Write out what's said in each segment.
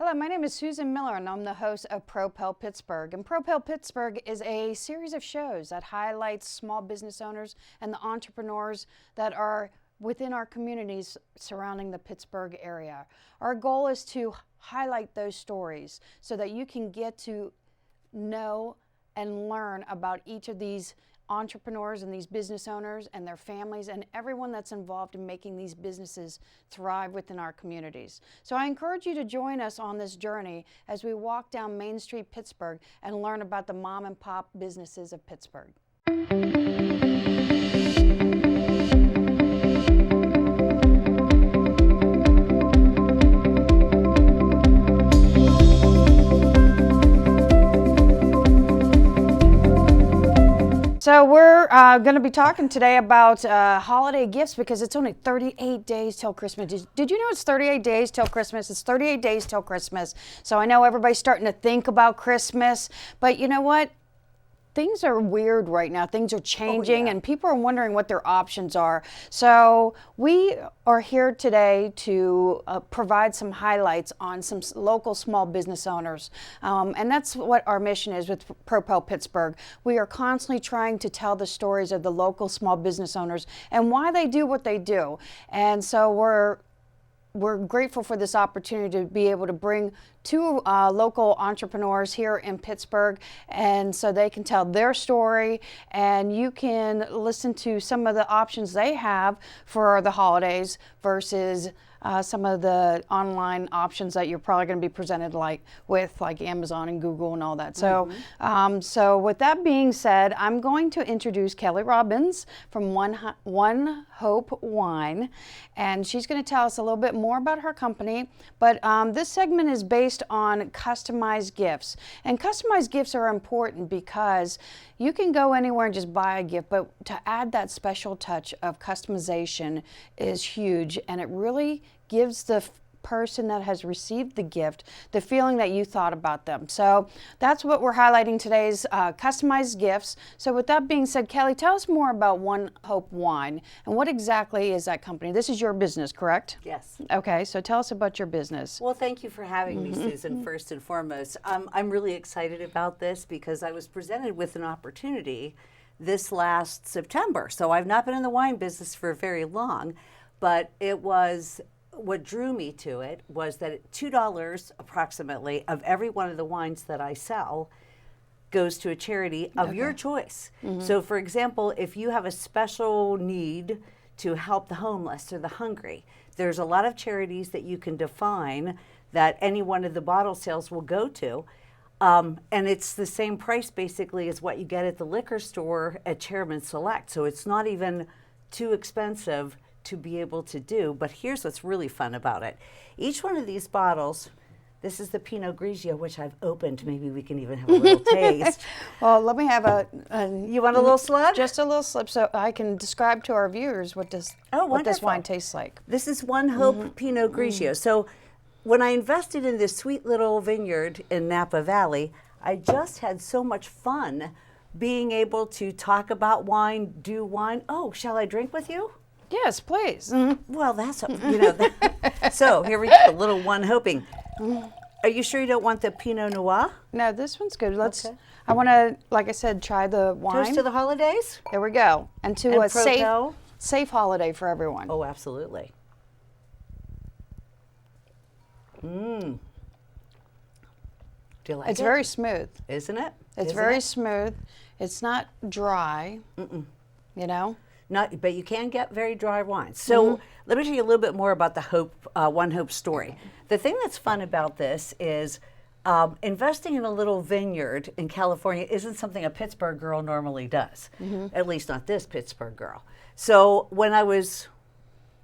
Hello, my name is Susan Miller, and I'm the host of Propel Pittsburgh. And Propel Pittsburgh is a series of shows that highlights small business owners and the entrepreneurs that are within our communities surrounding the Pittsburgh area. Our goal is to highlight those stories so that you can get to know and learn about each of these entrepreneurs and these business owners and their families and everyone that's involved in making these businesses thrive within our communities. So I encourage you to join us on this journey as we walk down Main Street, Pittsburgh, and learn about the mom and pop businesses of Pittsburgh. So we're going to be talking today about holiday gifts because it's only 38 days till Christmas. Did you know it's 38 days till Christmas? It's 38 days till Christmas. So I know everybody's starting to think about Christmas, but you know what? Things are weird right now. Things are changing and people are wondering what their options are. So we are here today to provide some highlights on some local small business owners. And that's what our mission is with Propel Pittsburgh. We are constantly trying to tell the stories of the local small business owners and why they do what they do. And so we're grateful for this opportunity to be able to bring two local entrepreneurs here in Pittsburgh, and so they can tell their story and you can listen to some of the options they have for the holidays versus some of the online options that you're probably going to be presented with Amazon and Google and all that. So, so with that being said, I'm going to introduce Kelly Robbins from One Hope Wine, and she's going to tell us a little bit more about her company. But this segment is based on customized gifts, and customized gifts are important because you can go anywhere and just buy a gift, but to add that special touch of customization is huge, and it really gives the person that has received the gift the feeling that you thought about them. So that's what we're highlighting today's customized gifts. So with that being said, Kelly, tell us more about One Hope Wine and what exactly is that company? This is your business, correct? Yes. Okay, so tell us about your business. Well, thank you for having me, Susan, first and foremost. I'm really excited about this because I was presented with an opportunity this last September. So I've not been in the wine business for very long, but what drew me to it was that $2 approximately of every one of the wines that I sell goes to a charity of your choice. So for example, if you have a special need to help the homeless or the hungry, there's a lot of charities that you can define that any one of the bottle sales will go to. And it's the same price basically as what you get at the liquor store at Chairman Select. So it's not even too expensive to be able to do. But here's what's really fun about it. Each one of these bottles, this is the Pinot Grigio, which I've opened. Maybe we can even have a little taste. Well, let me have You want a little slug? just a little slip so I can describe to our viewers what this wine tastes like. This is One Hope Pinot Grigio. So when I invested in this sweet little vineyard in Napa Valley, I just had so much fun being able to talk about wine, do wine. Oh, shall I drink with you? Yes, please. Well, that's, so here we go, a little One Hoping. Are you sure you don't want the Pinot Noir? No, this one's good. Okay. I want to, like I said, try the wine. Toast to the holidays? There we go. And to And a Propel? safe holiday for everyone. Oh, absolutely. Do you like It's it? very smooth. Isn't it? It's Isn't very it? smooth. It's not dry. You know? Not, but you can get very dry wines. So let me tell you a little bit more about the One Hope story. The thing that's fun about this is investing in a little vineyard in California isn't something a Pittsburgh girl normally does, at least not this Pittsburgh girl. So when I was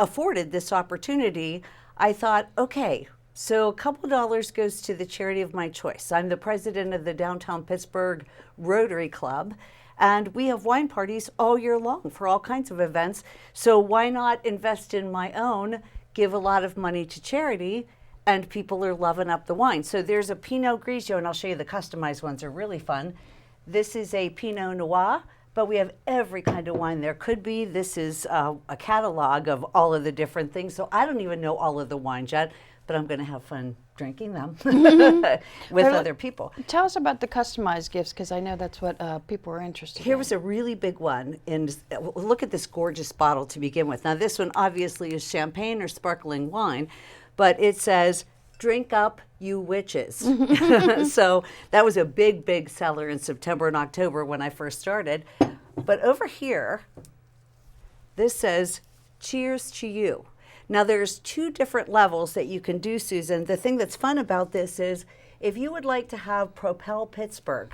afforded this opportunity, I thought, okay, so a couple dollars goes to the charity of my choice. I'm the president of the Downtown Pittsburgh Rotary Club, and we have wine parties all year long for all kinds of events. So why not invest in my own, give a lot of money to charity, and people are loving up the wine. So there's a Pinot Grigio, and I'll show you the customized ones are really fun. This is a Pinot Noir, but we have every kind of wine there could be. This is a catalog of all of the different things. So I don't even know all of the wines yet, but I'm going to have fun drinking them with other people. Tell us about the customized gifts, because I know that's what people are interested Here in. was a really big one. And look at this gorgeous bottle to begin with. Now, this one obviously is champagne or sparkling wine, but it says, "Drink up, you witches." So that was a big, big seller in September and October when I first started. But over here, this says, "Cheers to you." Now, there's 2 different levels that you can do, Susan. The thing that's fun about this is if you would like to have Propel Pittsburgh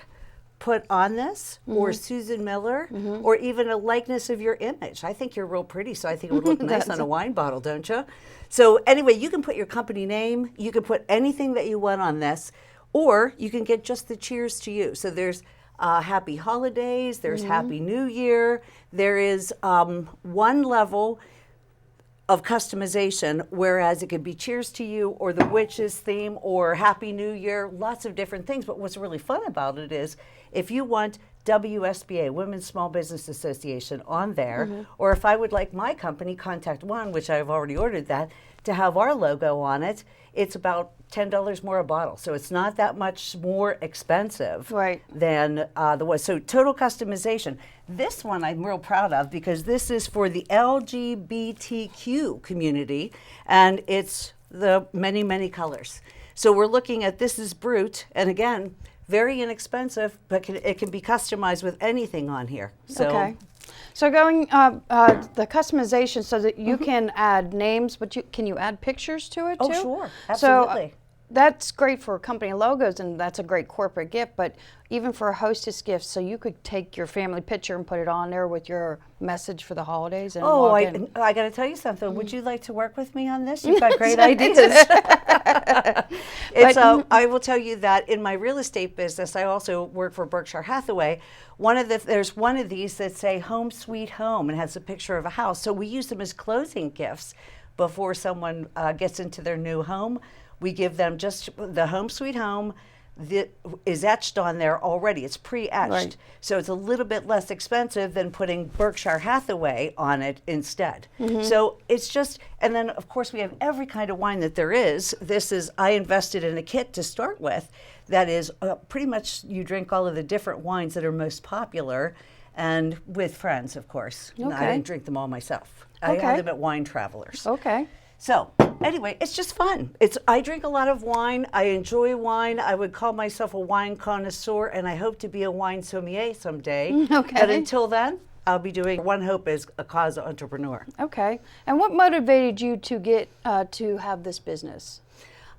put on this, or Susan Miller, or even a likeness of your image. I think you're real pretty, so I think it would look nice on a wine bottle, don't you? So anyway, you can put your company name, you can put anything that you want on this, or you can get just the cheers to you. So there's Happy Holidays, there's Happy New Year, there is one level of customization, whereas it could be cheers to you or the witches theme or Happy New Year, lots of different things. But what's really fun about it is if you want WSBA, Women's Small Business Association, on there, or if I would like my company, Contact One, which I've already ordered that, to have our logo on it, it's about $10 more a bottle. So it's not that much more expensive than the one. So total customization. This one I'm real proud of because this is for the LGBTQ community, and it's the many, many colors. So we're looking at, this is Brut, and again, very inexpensive, but it can be customized with anything on here. So Okay. So going the customization, so that you can add names, but can you add pictures to it too? Oh, sure. So Absolutely. that's great for company logos, and that's a great corporate gift. But even for a hostess gift, so you could take your family picture and put it on there with your message for the holidays. And Oh, walk in. I got to tell you something. Would you like to work with me on this? You've got great ideas. I will tell you that in my real estate business, I also work for Berkshire Hathaway. There's one of these that say "Home Sweet Home" and has a picture of a house. So we use them as closing gifts before someone gets into their new home. We give them just the "Home Sweet Home" that is etched on there already. It's pre-etched. Right. So it's a little bit less expensive than putting Berkshire Hathaway on it instead. So it's just, and then of course we have every kind of wine that there is. I invested in a kit to start with that is pretty much, you drink all of the different wines that are most popular, and with friends, of course. I Okay. didn't drink them all myself. I Okay. had them at Wine Travelers. Okay. So anyway, it's just fun. I drink a lot of wine. I enjoy wine. I would call myself a wine connoisseur, and I hope to be a wine sommelier someday. Okay. But until then, I'll be doing One Hope as a cause entrepreneur. Okay. And what motivated you to get to have this business?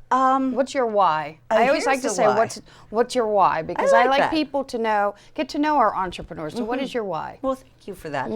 What's your why? I always like here's to the say, why. what's your why? Because I I like like that. people to get to know our entrepreneurs. So what is your why? Well, thank you for that.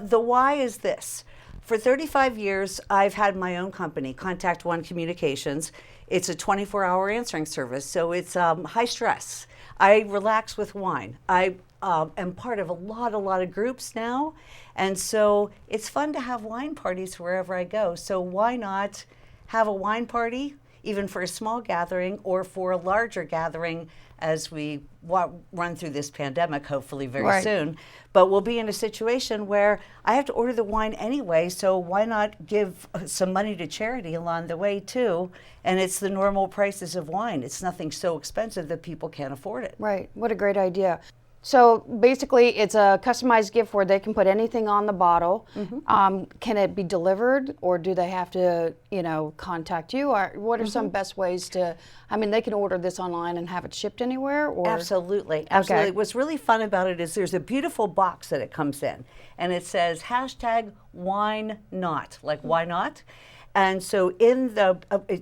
The why is this. For 35 years, I've had my own company, Contact One Communications. It's a 24-hour answering service, so it's high stress. I relax with wine. I am part of a lot of groups now, and so it's fun to have wine parties wherever I go. So why not have a wine party, even for a small gathering or for a larger gathering as we run through this pandemic, hopefully very soon. But we'll be in a situation where I have to order the wine anyway, so why not give some money to charity along the way too? And it's the normal prices of wine. It's nothing so expensive that people can't afford it. Right. What a great idea. So basically, it's a customized gift where they can put anything on the bottle. Can it be delivered, or do they have to, contact you? Or what are some best ways to? I mean, they can order this online and have it shipped anywhere. Or Absolutely. What's really fun about it is there's a beautiful box that it comes in, and it says #WineNot, like why not? And so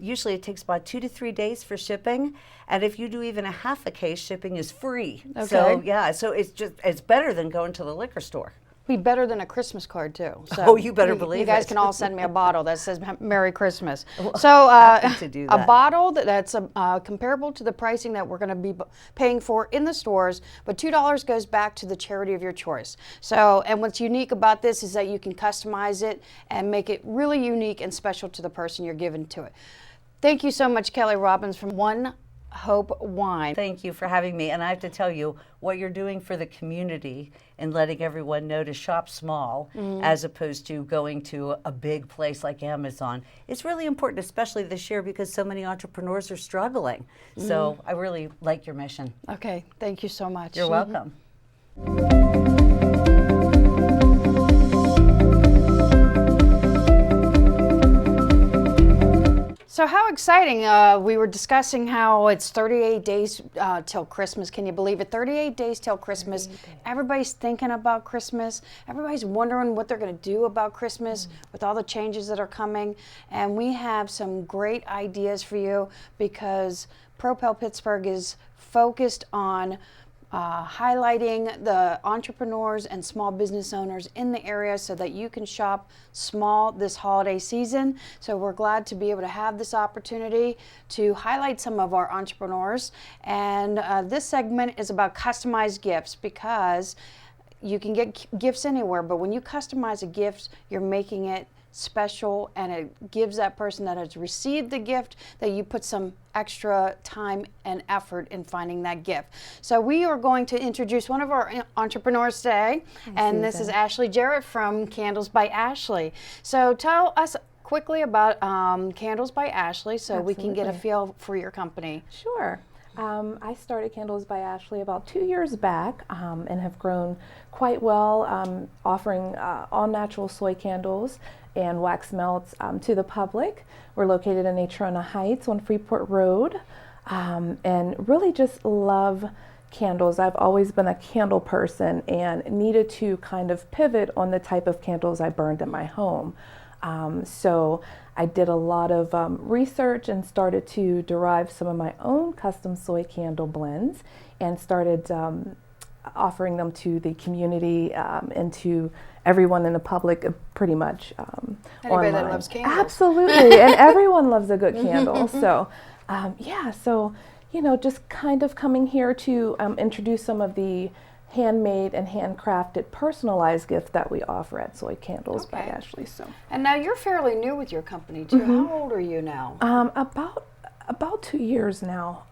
usually it takes about 2 to 3 days for shipping. And if you do even a half a case, shipping is free. Okay. So yeah, so it's better than going to the liquor store. be better than a Christmas card too. So Oh, you better believe You guys it. can all send me a bottle that says Merry Christmas. So happy to do a that. bottle that's comparable to the pricing that we're going to be paying for in the stores, but $2 goes back to the charity of your choice. So, and what's unique about this is that you can customize it and make it really unique and special to the person you're giving to it. Thank you so much, Kelly Robbins from One Hope Wine. Thank you for having me. And I have to tell you, what you're doing for the community and letting everyone know to shop small as opposed to going to a big place like Amazon is really important, especially this year because so many entrepreneurs are struggling. So I really like your mission. Okay, thank you so much. You're welcome. So how exciting. We were discussing how it's 38 days till Christmas. Can you believe it? 38 days till Christmas. Everybody's thinking about Christmas. Everybody's wondering what they're going to do about Christmas with all the changes that are coming. And we have some great ideas for you because Propel Pittsburgh is focused on highlighting the entrepreneurs and small business owners in the area so that you can shop small this holiday season. So we're glad to be able to have this opportunity to highlight some of our entrepreneurs. And this segment is about customized gifts because you can get gifts anywhere, but when you customize a gift, you're making it special, and it gives that person that has received the gift that you put some extra time and effort in finding that gift. So we are going to introduce one of our entrepreneurs today, and this is Ashley Jarrett from Candles by Ashley. So tell us quickly about Candles by Ashley so we can get a feel for your company. Sure. I started Candles by Ashley about 2 years back and have grown quite well, offering all natural soy candles and wax melts to the public. We're located in Natrona Heights on Freeport Road, and really just love candles. I've always been a candle person and needed to kind of pivot on the type of candles I burned in my home. So I did a lot of research and started to derive some of my own custom soy candle blends and started offering them to the community and to everyone in the public pretty much Anybody online. that loves candles. Absolutely, and everyone loves a good candle. So yeah, so you know, just kind of coming here to introduce some of the handmade and handcrafted personalized gift that we offer at Soy Candles by Ashley. So And now you're fairly new with your company too. How old are you now? about 2 years now.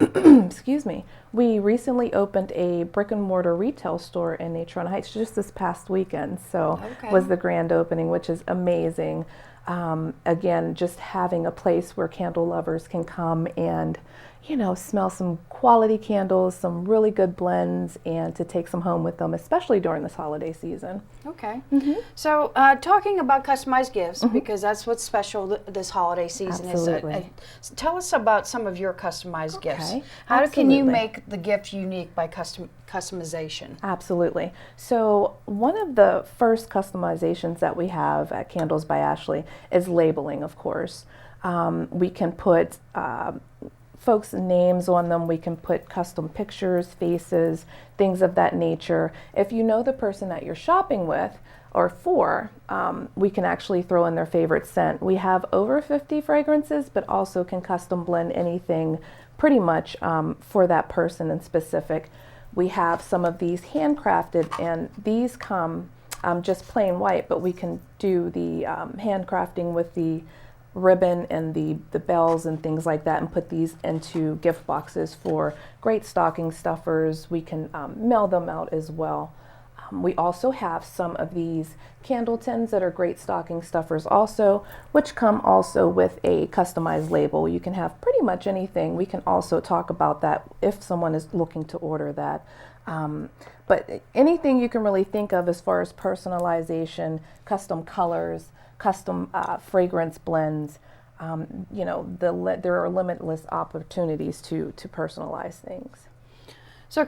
Excuse me. We recently opened a brick and mortar retail store in Natrona Heights just this past weekend. So was the grand opening, which is amazing. Again, just having a place where candle lovers can come and, you know, smell some quality candles, some really good blends, and to take some home with them, especially during this holiday season. Okay. So talking about customized gifts, because that's what's special this holiday season. Absolutely. So tell us about some of your customized gifts. Okay. How can you Absolutely. make the gift unique by customization? Absolutely. So one of the first customizations that we have at Candles by Ashley is labeling, of course. We can put folks' names on them. We can put custom pictures, faces, things of that nature. If you know the person that you're shopping with or for, we can actually throw in their favorite scent. We have over 50 fragrances, but also can custom blend anything pretty much for that person in specific. We have some of these handcrafted, and these come just plain white, but we can do the handcrafting with the ribbon and the bells and things like that and put these into gift boxes for great stocking stuffers. We can mail them out as well. We also have some of these candle tins that are great stocking stuffers also, which come also with a customized label. You can have pretty much anything. We can also talk about that if someone is looking to order that. But anything you can really think of as far as personalization, custom colors, custom fragrance blends, you know, there are limitless opportunities to personalize things. So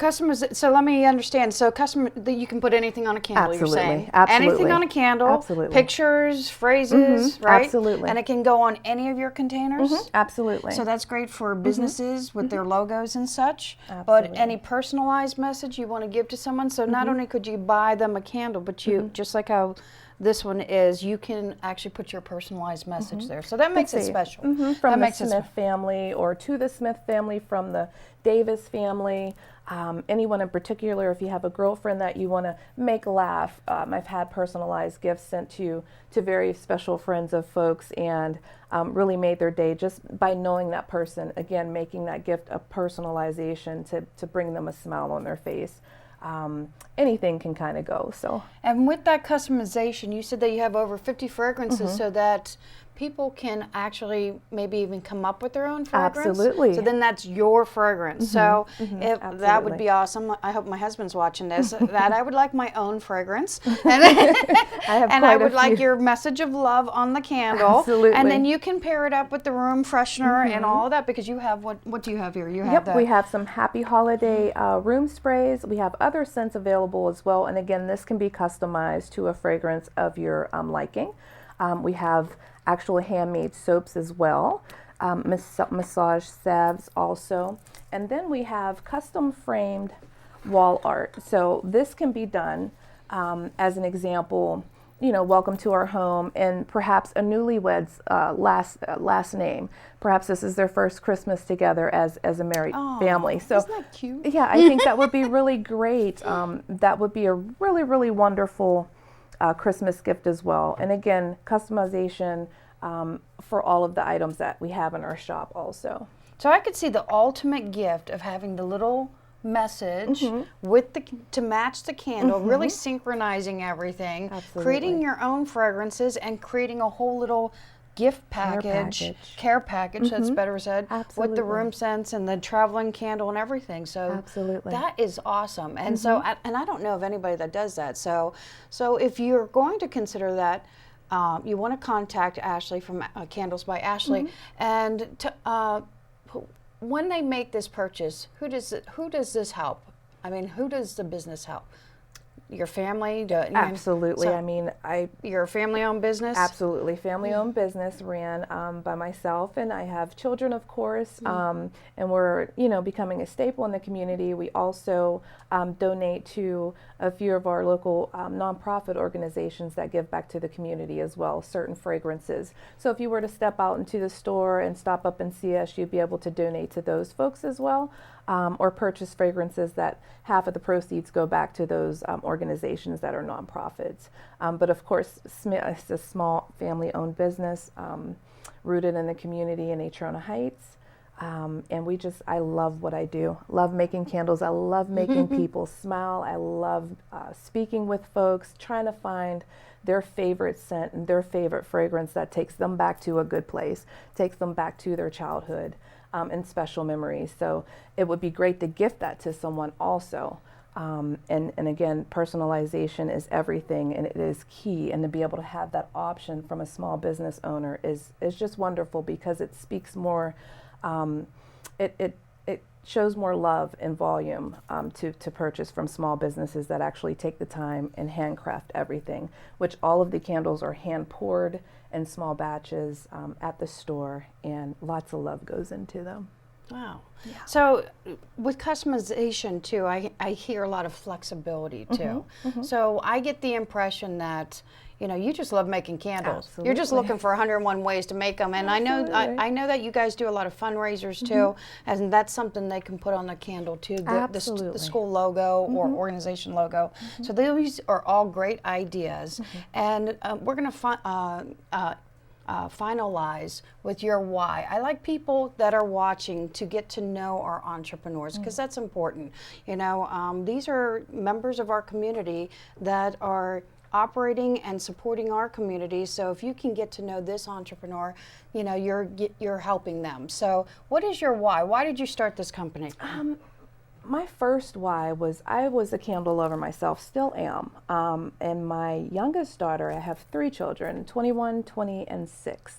so let me understand. So that you can put anything on a candle. Absolutely. You're saying Absolutely. anything on a candle. Absolutely. Pictures, phrases, right? Absolutely. And it can go on any of your containers. Absolutely. So that's great for businesses with their logos and such. Absolutely. But any personalized message you want to give to someone. So not only could you buy them a candle, but you just like how this one is you can actually put your personalized message there. So that makes it special. From That the makes it Smith family, or to the Smith family from the Davis family. Anyone in particular, if you have a girlfriend that you want to make laugh. I've had personalized gifts sent to very special friends of folks, and really made their day just by knowing that person. Again, making that gift a personalization to bring them a smile on their face. Anything can kind of go. So, And with that customization, you said that you have over 50 fragrances, so that people can actually maybe even come up with their own fragrance. Absolutely. So then that's your fragrance. So if that would Absolutely. be awesome. I hope my husband's watching this. That I would like my own fragrance. And, I have and I quite a would like few. your message of love on the candle. Absolutely. And then you can pair it up with the room freshener and all of that, because you have what do you have here? You have Yep, we have some Happy Holiday room sprays. We have other scents available as well. And again, this can be customized to a fragrance of your liking. We have actual handmade soaps as well, massage salves also. And then we have custom framed wall art. So this can be done as an example, welcome to our home, and perhaps a newlywed's last name. Perhaps this is their first Christmas together as a married family. So isn't that cute? yeah, I think that would be really great. That would be a really, really wonderful Christmas gift as well. And again, customization for all of the items that we have in our shop also. So I could see the ultimate gift of having the little message with to match the candle, really synchronizing everything, creating your own fragrances, and creating a whole little gift package, care package, that's better said, with the Absolutely. room scents and the traveling candle and everything. So Absolutely. that is awesome. And so, and I don't know of anybody that does that. So if you're going to consider that, you want to contact Ashley from Candles by Ashley, and when they make this purchase, who does this help? I mean, who does the business help? Your family? Absolutely. So I mean, you're a family-owned business? Absolutely. Family-owned business ran by myself, and I have children, of course, and we're, becoming a staple in the community. We also donate to a few of our local nonprofit organizations that give back to the community as well, certain fragrances. So if you were to step out into the store and stop up and see us, you'd be able to donate to those folks as well, or purchase fragrances that half of the proceeds go back to those organizations that are nonprofits. But of course, Smith is a small family-owned business rooted in the community in Natrona Heights. And I love what I do. Love making candles. I love making people smile. I love speaking with folks, trying to find their favorite scent and their favorite fragrance that takes them back to a good place, takes them back to their childhood and special memories. So it would be great to gift that to someone also. And again, personalization is everything, and it is key. And to be able to have that option from a small business owner is just wonderful, because it speaks more, it shows more love and volume to purchase from small businesses that actually take the time and handcraft everything, which all of the candles are hand poured in small batches at the store, and lots of love goes into them. Wow. Yeah. So with customization too, I hear a lot of flexibility too. So I get the impression that, you just love making candles. You're just Absolutely. looking for 101 ways to make them. And Absolutely. I know that you guys do a lot of fundraisers too, and that's something they can put on the candle too, the Absolutely. school logo or organization logo. So these are all great ideas. And we're going to finalize with your why. I like people that are watching to get to know our entrepreneurs, because that's important. These are members of our community that are operating and supporting our community. So if you can get to know this entrepreneur, you're helping them. So what is your why? Why did you start this company? My first why was I was a candle lover myself, still am. And my youngest daughter, I have 3 children, 21, 20, and 6.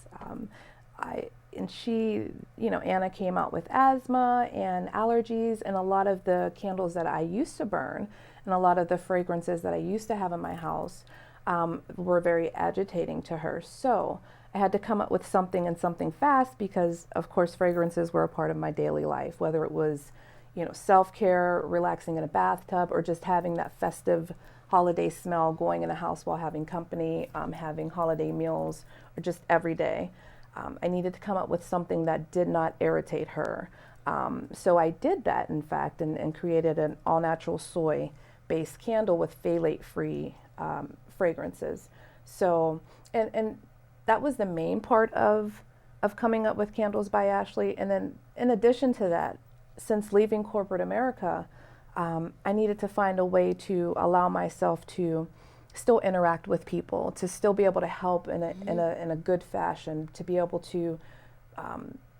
Anna came out with asthma and allergies, and a lot of the candles that I used to burn and a lot of the fragrances that I used to have in my house were very agitating to her. So I had to come up with something, and something fast, because of course fragrances were a part of my daily life, whether it was self-care, relaxing in a bathtub, or just having that festive holiday smell going in the house while having company, having holiday meals, or just every day. I needed to come up with something that did not irritate her. So I did that, in fact, and created an all-natural soy-based candle with phthalate-free fragrances. So, and that was the main part of coming up with Candles by Ashley. And then in addition to that, since leaving corporate America, I needed to find a way to allow myself to still interact with people, to still be able to help in a good fashion, to be able to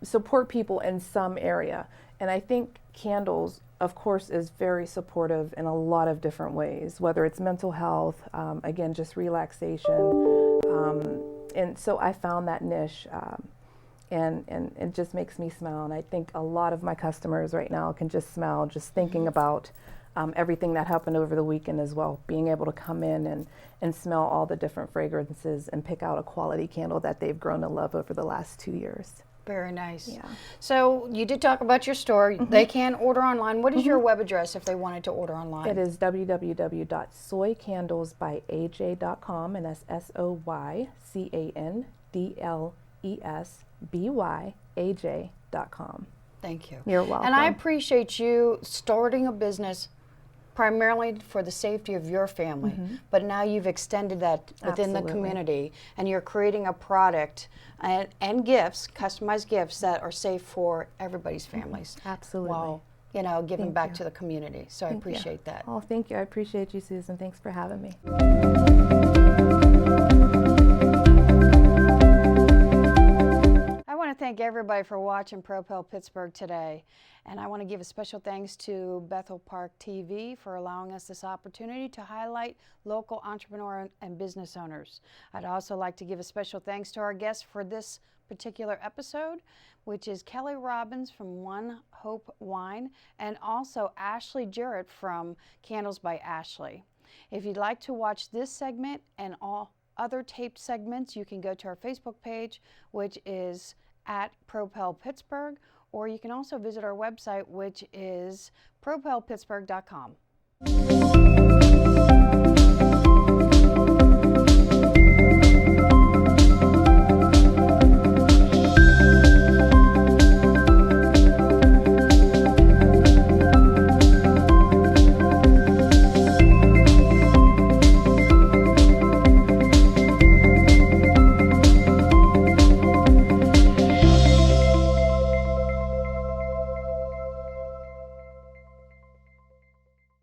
support people in some area. And I think Candles, of course, is very supportive in a lot of different ways, whether it's mental health, again, just relaxation. And so I found that niche, and it just makes me smile. And I think a lot of my customers right now can just smile just thinking about everything that happened over the weekend as well, being able to come in and smell all the different fragrances and pick out a quality candle that they've grown to love over the last 2 years. Very nice. Yeah. So you did talk about your store. They can order online. What is your web address if they wanted to order online? It is www.soycandlesbyaj.com, and that's SOYCANDLESBYAJ.com. Thank you. You're welcome. And I appreciate you starting a business primarily for the safety of your family, but now you've extended that within the Absolutely. community, and you're creating a product and gifts, customized gifts that are safe for everybody's families. Absolutely. While, giving Thank back you. to the community. So I appreciate that. Oh, thank you. I appreciate you, Susan. Thanks for having me. I want to thank everybody for watching Propel Pittsburgh today. And I want to give a special thanks to Bethel Park TV for allowing us this opportunity to highlight local entrepreneur and business owners. I'd also like to give a special thanks to our guest for this particular episode, which is Kelly Robbins from One Hope Wine, and also Ashley Jarrett from Candles by Ashley. If you'd like to watch this segment and all other taped segments, you can go to our Facebook page, which is at Propel Pittsburgh, or you can also visit our website, which is propelpittsburgh.com.